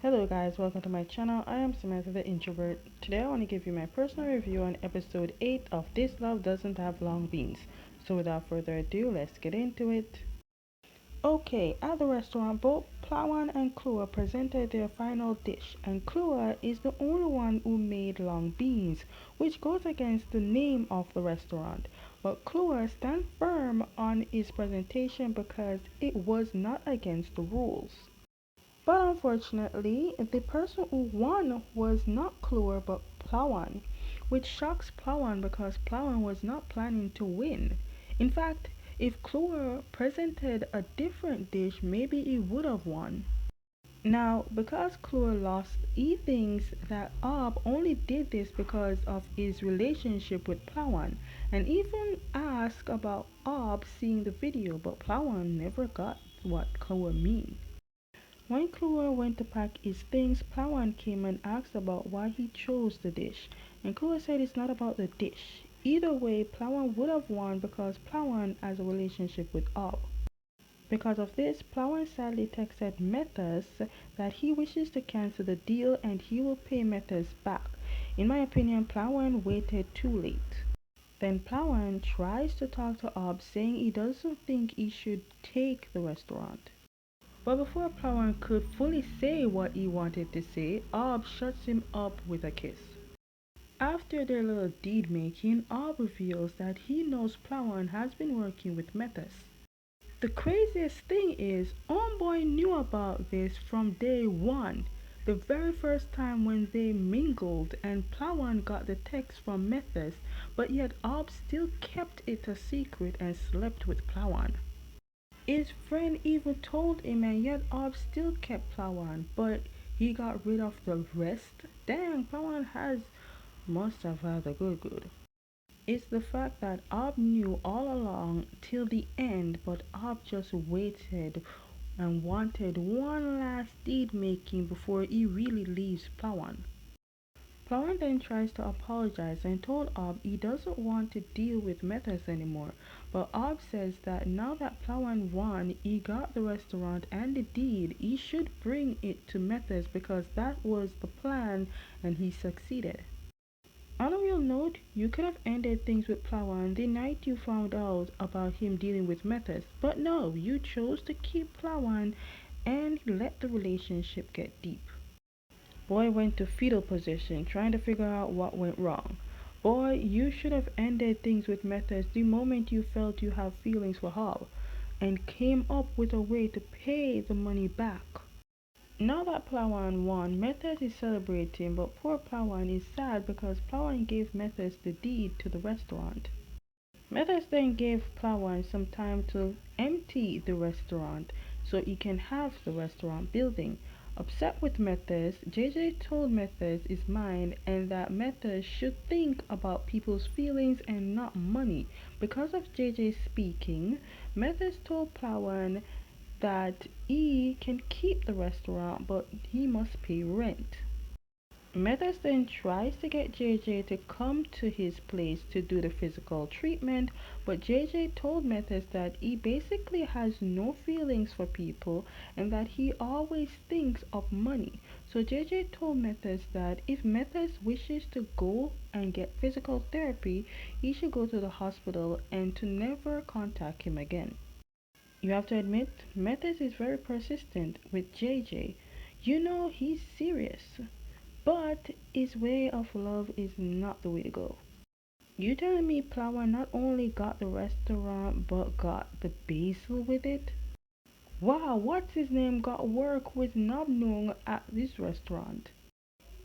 Hello guys, welcome to my channel. I am Samantha the Introvert. Today I want to give you my personal review on episode 8 of This Love Doesn't Have Long Beans. So without further ado, let's get into it. Okay, at the restaurant, both Plawan and Klua presented their final dish, and Klua is the only one who made long beans, which goes against the name of the restaurant. But Klua stands firm on his presentation because it was not against the rules. But unfortunately, the person who won was not Klur but Plawan, which shocks Plawan because Plawan was not planning to win. In fact, if Klur presented a different dish, maybe he would have won. Now, because Klur lost, he thinks that Ob only did this because of his relationship with Plawan, and even asked about Ob seeing the video, but Plawan never got what Klur mean. When Kluwer went to pack his things, Plawan came and asked about why he chose the dish, and Kluwer said it's not about the dish. Either way, Plawan would have won because Plawan has a relationship with Ob. Because of this, Plawan sadly texted Metas that he wishes to cancel the deal and he will pay Metas back. In my opinion, Plawan waited too late. Then Plawan tries to talk to Ob, saying he doesn't think he should take the restaurant. But before Plawan could fully say what he wanted to say, Ob shuts him up with a kiss. After their little deed making, Ob reveals that he knows Plawan has been working with Metas. The craziest thing is, Homeboy knew about this from day one, the very first time when they mingled and Plawan got the text from Metas, but yet Ob still kept it a secret and slept with Plawan. His friend even told him and yet Ob still kept Plawan, but he got rid of the rest. Dang, Plawan must have had a good. It's the fact that Ob knew all along till the end, but Ob just waited and wanted one last deed making before he really leaves Plawan. Plawan then tries to apologize and told Ob he doesn't want to deal with Metas anymore, but Ob says that now that Plawan won, he got the restaurant and the deed, he should bring it to Metas because that was the plan and he succeeded. On a real note, you could have ended things with Plawan the night you found out about him dealing with Metas, but no, you chose to keep Plawan and let the relationship get deep. Boy went to fetal position trying to figure out what went wrong. Boy, you should have ended things with Metas the moment you felt you have feelings for Hob and came up with a way to pay the money back. Now that Plawan won, Metas is celebrating, but poor Plawan is sad because Plawan gave Metas the deed to the restaurant. Metas then gave Plawan some time to empty the restaurant so he can have the restaurant building. Upset with Metas, JJ told Metas his mind and that Metas should think about people's feelings and not money. Because of JJ speaking, Metas told Plawan that he can keep the restaurant but he must pay rent. Metas then tries to get JJ to come to his place to do the physical treatment, but JJ told Metas that he basically has no feelings for people and that he always thinks of money. So JJ told Metas that if Metas wishes to go and get physical therapy, he should go to the hospital and to never contact him again. You have to admit, Metas is very persistent with JJ. You know he's serious. But his way of love is not the way to go. You telling me Plawa not only got the restaurant but got the basil with it? Wow, what's his name got work with Nabnung at this restaurant?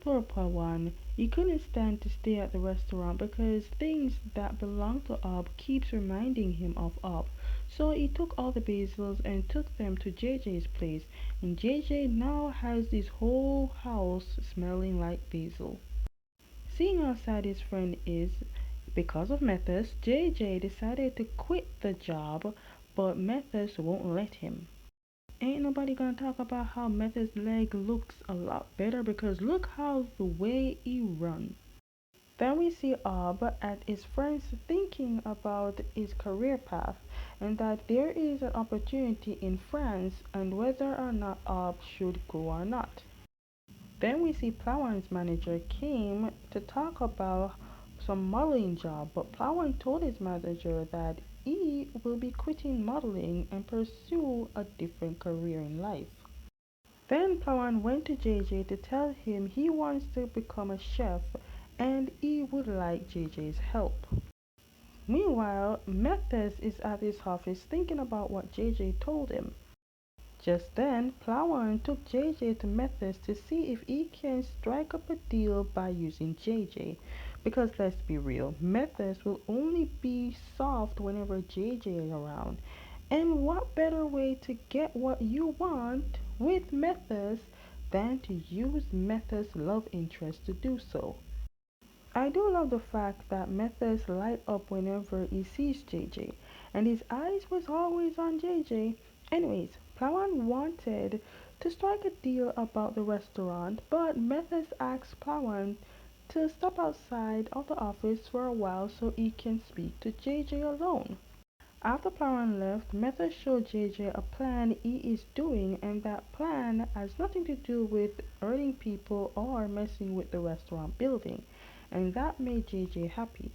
Poor Pawan, he couldn't stand to stay at the restaurant because things that belong to Ob keeps reminding him of Ob. So he took all the basils and took them to JJ's place, and JJ now has this whole house smelling like basil. Seeing how sad his friend is because of Methus, JJ decided to quit the job, but Methus won't let him. Ain't nobody gonna talk about how Meth's leg looks a lot better because look how the way he run. Then we see Ob at his friends thinking about his career path and that there is an opportunity in France and whether or not Ob should go or not. Then we see Plawan's manager came to talk about some modeling job, but Plawan told his manager that he will be quitting modeling and pursue a different career in life. Then Plawan went to JJ to tell him he wants to become a chef and he would like JJ's help. Meanwhile, Mathis is at his office thinking about what JJ told him. Just then, Plawan took JJ to Memphis to see if he can strike up a deal by using JJ. Because let's be real, Memphis will only be soft whenever JJ is around. And what better way to get what you want with Memphis than to use Memphis' love interest to do so? I do love the fact that Memphis light up whenever he sees JJ, and his eyes was always on JJ. Anyways, Plawan wanted to strike a deal about the restaurant, but Memphis asked Plawan to step outside of the office for a while so he can speak to JJ alone. After Plawan left, Memphis showed JJ a plan he is doing, and that plan has nothing to do with hurting people or messing with the restaurant building, and that made JJ happy.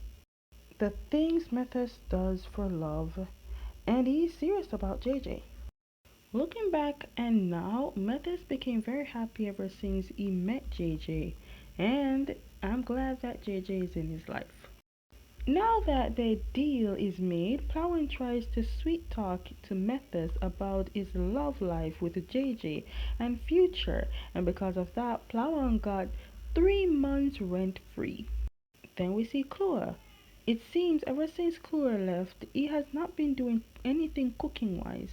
The things Memphis does for love, and he's serious about JJ. Looking back and now, Memphis became very happy ever since he met JJ, and I'm glad that JJ is in his life. Now that the deal is made, Plawan tries to sweet talk to Memphis about his love life with JJ and future, and because of that, Plawan got 3 months rent free. Then we see Chloe. It seems ever since Chloe left, he has not been doing anything cooking wise.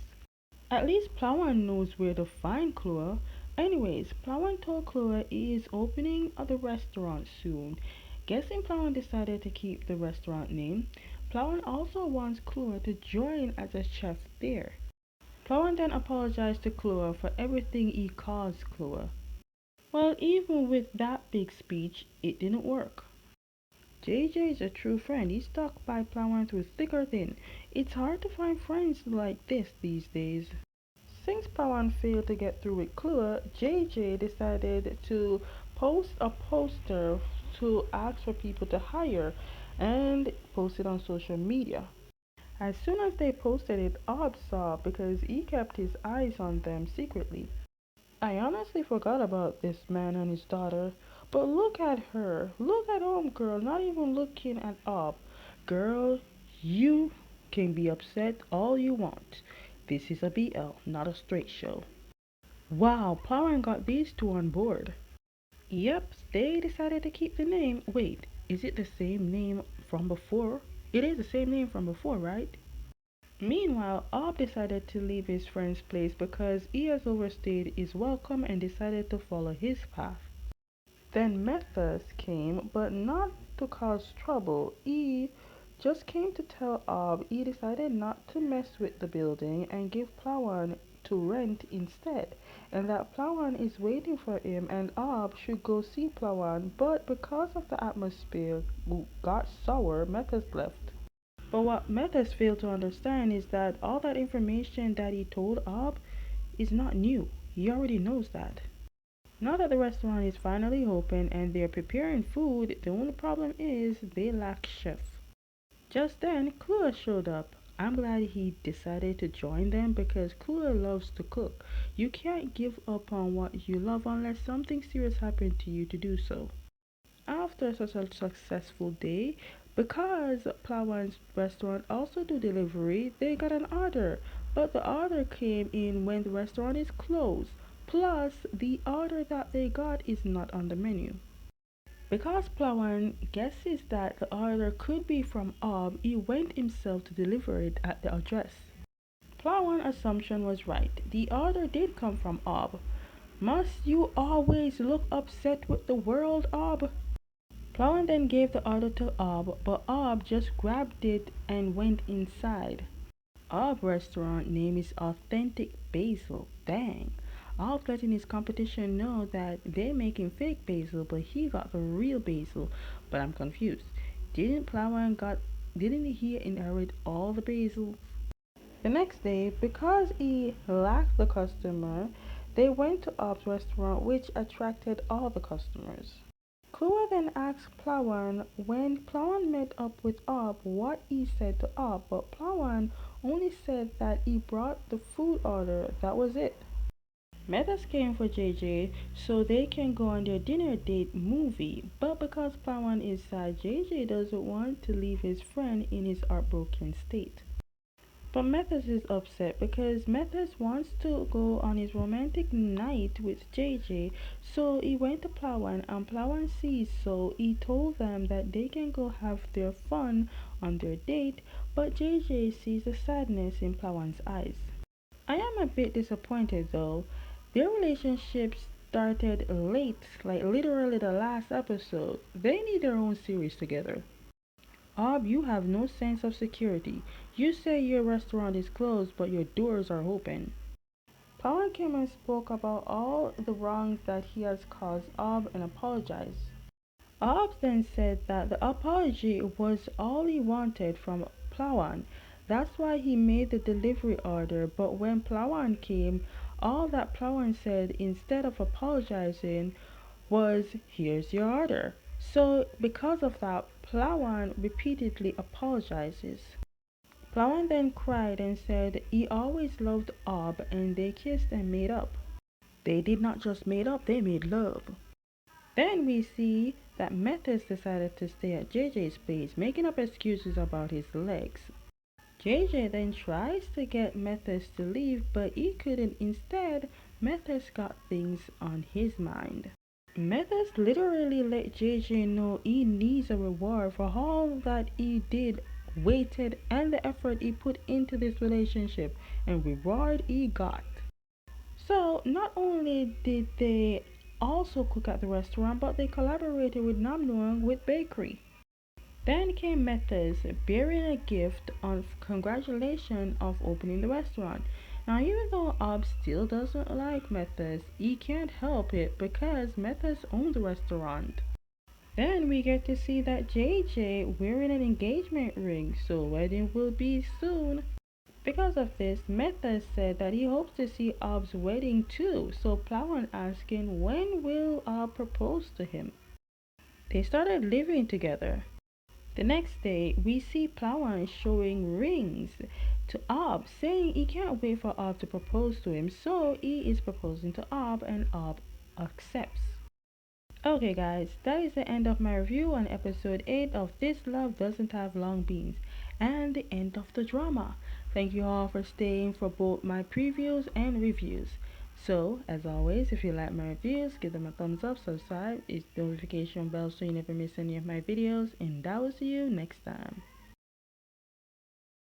At least Plawan knows where to find Chloe. Anyways, Plawan told Chloe he is opening the restaurant soon. Guessing Plawan decided to keep the restaurant name. Plawan also wants Chloe to join as a chef there. Plawan then apologized to Chloe for everything he caused Chloe. Well, even with that big speech, it didn't work. JJ is a true friend. He stuck by Plawan through thick or thin. It's hard to find friends like this these days. Since Plawan failed to get through with Chloe, JJ decided to post a poster to ask for people to hire and post it on social media. As soon as they posted it, Ob saw because he kept his eyes on them secretly. I honestly forgot about this man and his daughter, but look at her. Look at girl, not even looking at Ob. Girl, you can be upset all you want. This is a BL, not a straight show. Wow, Plowman got these two on board. Yep, they decided to keep the name. Wait, is it the same name from before? It is the same name from before, right? Meanwhile, Ob decided to leave his friend's place because he has overstayed his welcome and decided to follow his path. Then Methus came, but not to cause trouble. He just came to tell Ob he decided not to mess with the building and give Plawan to rent instead, and that Plawan is waiting for him and Ob should go see Plawan, but because of the atmosphere got sour, Methus left. But what Methus failed to understand is that all that information that he told Ob is not new. He already knows that. Now that the restaurant is finally open and they're preparing food, the only problem is they lack chef. Just then, Kua showed up. I'm glad he decided to join them because Kua loves to cook. You can't give up on what you love unless something serious happened to you to do so. After such a successful day, because Plawan's restaurant also do delivery, they got an order. But the order came in when the restaurant is closed. Plus, the order that they got is not on the menu. Because Plawan guesses that the order could be from Ob, he went himself to deliver it at the address. Plawan's assumption was right. The order did come from Ob. Must you always look upset with the world, Ob? Plawan then gave the order to Ob, but Ob just grabbed it and went inside. Ob restaurant name is Authentic Basil. Dang. Ob letting his competition know that they're making fake basil, but he got the real basil. But I'm confused. Didn't he inherit all the basil? The next day, because he lacked the customer, They went to Ob's restaurant, which attracted all the customers. Chloe then asked Plawan when Plawan met up with Ob what he said to Ob, but Plawan only said that he brought the food order. That was it. Metas came for JJ so they can go on their dinner date movie, but because Plawan is sad, JJ doesn't want to leave his friend in his heartbroken state. But Mathis is upset because Mathis wants to go on his romantic night with JJ, so he went to Plawan and Plawan sees, so he told them that they can go have their fun on their date, but JJ sees the sadness in Plawan's eyes. I am a bit disappointed though. Their relationship started late, like literally the last episode. They need their own series together. Ob, you have no sense of security. You say your restaurant is closed, but your doors are open. Pawan came and spoke about all the wrongs that he has caused Ob and apologized. Ob then said that the apology was all he wanted from Plawan. That's why he made the delivery order, but when Plawan came, all that Plawan said instead of apologizing was, "Here's your order." So, because of that, Plawan repeatedly apologizes. Plawan then cried and said he always loved Ob and they kissed and made up. They did not just made up, they made love. Then we see that Metis decided to stay at JJ's place, making up excuses about his legs. JJ then tries to get Metis to leave, but he couldn't. Instead, Metis got things on his mind. Metis literally let JJ know he needs a reward for all that he did, waited, and the effort he put into this relationship, and reward he got. So, not only did they also cook at the restaurant, but they collaborated with Namnoong with bakery. Then came Metis bearing a gift of congratulation of opening the restaurant. Now, even though Ob still doesn't like Metis, he can't help it because Metis owns the restaurant. Then we get to see that JJ wearing an engagement ring, so wedding will be soon. Because of this, Method said that he hopes to see Ob's wedding too, so Plawan asking when will Ob propose to him. They started living together. The next day, we see Plawan showing rings to Ob, saying he can't wait for Ob to propose to him, so he is proposing to Ob and Ob accepts. Okay, guys, that is the end of my review on episode 8 of This Love Doesn't Have Long Beans and the end of the drama. Thank you all for staying for both my previews and reviews. So, as always, if you like my reviews, give them a thumbs up, subscribe, hit the notification bell so you never miss any of my videos, and I will see you next time.